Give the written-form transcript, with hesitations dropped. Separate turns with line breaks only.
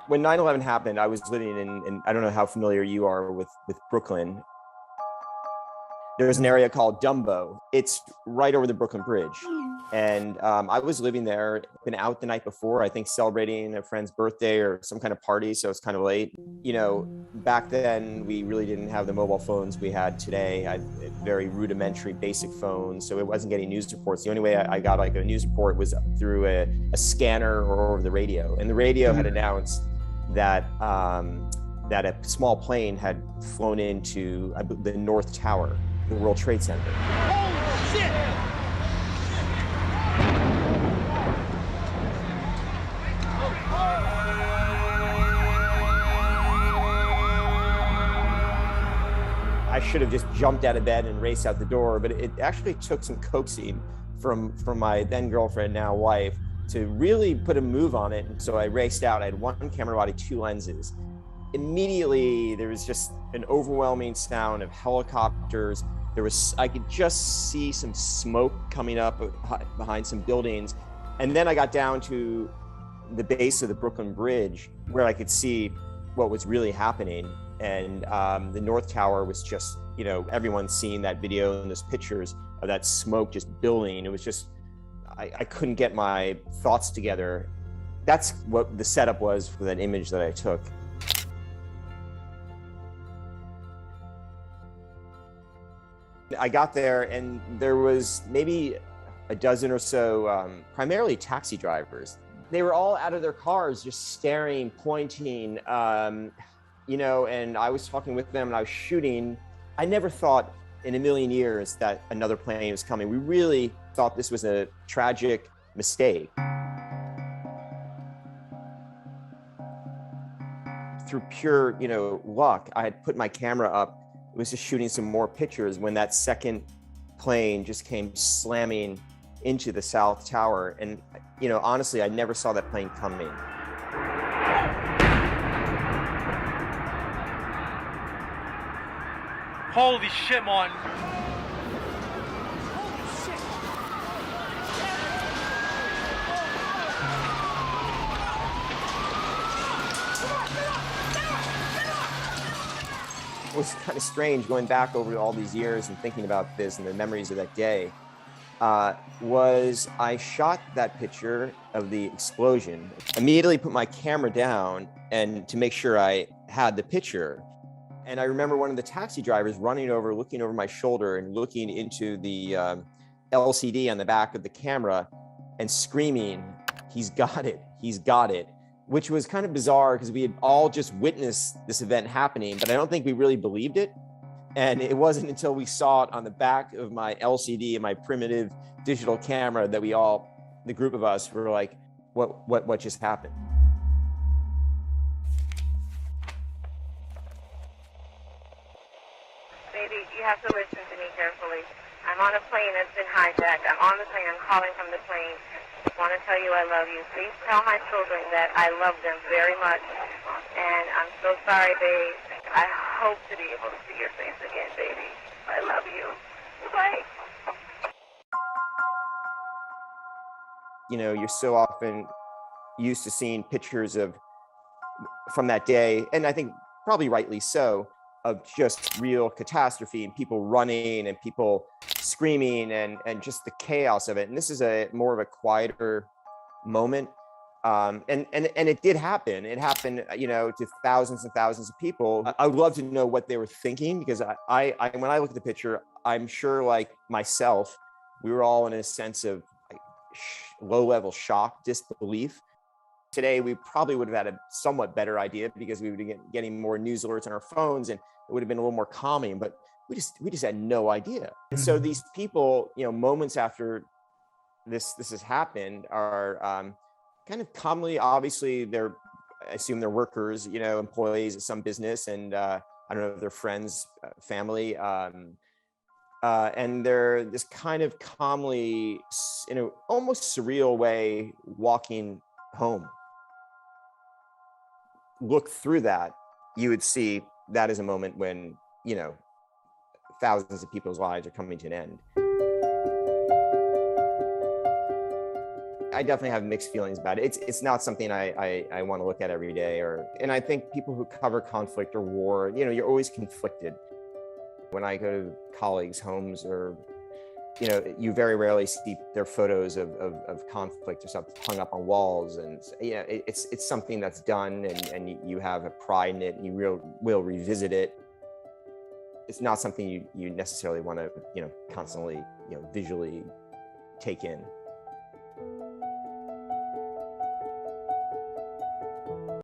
When 9/11 happened, I was living in I don't know how familiar you are with Brooklyn. There's an area called Dumbo. It's right over the Brooklyn Bridge. And I was living there, been out the night before, I think celebrating a friend's birthday or some kind of party. So it's kind of late. You know, back then we really didn't have the mobile phones we had today. I had very rudimentary basic phones. So it wasn't getting news reports. The only way I got like a news report was through a scanner or over the radio. And the radio had announced that that a small plane had flown into the North Tower, the World Trade Center.
Holy shit!
I should have just jumped out of bed and raced out the door, but it actually took some coaxing from my then girlfriend, now wife, to really put a move on it. And so I raced out. I had one camera body, 2 lenses. Immediately, there was just an overwhelming sound of helicopters. I could just see some smoke coming up behind some buildings. And then I got down to the base of the Brooklyn Bridge where I could see what was really happening. And the North Tower was just, you know, everyone's seen that video and those pictures of that smoke just billowing. It was just, I couldn't get my thoughts together. That's what the setup was for that image that I took. I got there and there was maybe a dozen or so, primarily taxi drivers. They were all out of their cars, just staring, pointing, you know, and I was talking with them and I was shooting. I never thought in a million years that another plane was coming. We really thought this was a tragic mistake. Through pure, you know, luck, I had put my camera up. It was just shooting some more pictures when that second plane just came slamming into the South Tower. And, you know, honestly, I never saw that plane coming.
Holy shit, man.
It was kind of strange going back over all these years and thinking about this and the memories of that day. Was I shot that picture of the explosion, immediately put my camera down and to make sure I had the picture. And I remember one of the taxi drivers running over, looking over my shoulder and looking into the LCD on the back of the camera and screaming, "He's got it, he's got it," which was kind of bizarre because we had all just witnessed this event happening, but I don't think we really believed it. And it wasn't until we saw it on the back of my LCD and my primitive digital camera that we all, the group of us, were like, what just happened?
Baby, you have to listen to me carefully. I'm on a plane that's been hijacked. I'm on the plane. I'm calling from the plane. I want to tell you I love you. Please tell my children that I love them very much. And I'm so sorry, babe. I hope to be able to see your face again, baby. I love you. Bye.
You know, you're so often used to seeing pictures from that day, and I think probably rightly so, of just real catastrophe and people running and people screaming and just the chaos of it. And this is more of a quieter moment. And it did happen. It happened, you know, to thousands and thousands of people. I would love to know what they were thinking, because I when I look at the picture, I'm sure, like myself, we were all in a sense of like low-level shock, disbelief. Today, we probably would have had a somewhat better idea because we would be getting more news alerts on our phones, and it would have been a little more calming. But we just had no idea. And so these people, you know, moments after this has happened, are kind of calmly, obviously, I assume they're workers, you know, employees at some business, and I don't know if they're friends, family, and they're just kind of calmly, in an almost surreal way, walking home. Look through that, you would see that is a moment when, you know, thousands of people's lives are coming to an end. I definitely have mixed feelings about it. It's not something I want to look at every day, and I think people who cover conflict or war, you're always conflicted. When I go to colleagues' homes, or you very rarely see their photos of conflict or something hung up on walls, and it's something that's done, and you have a pride in it, and you will revisit it. It's not something you necessarily want to constantly visually take in.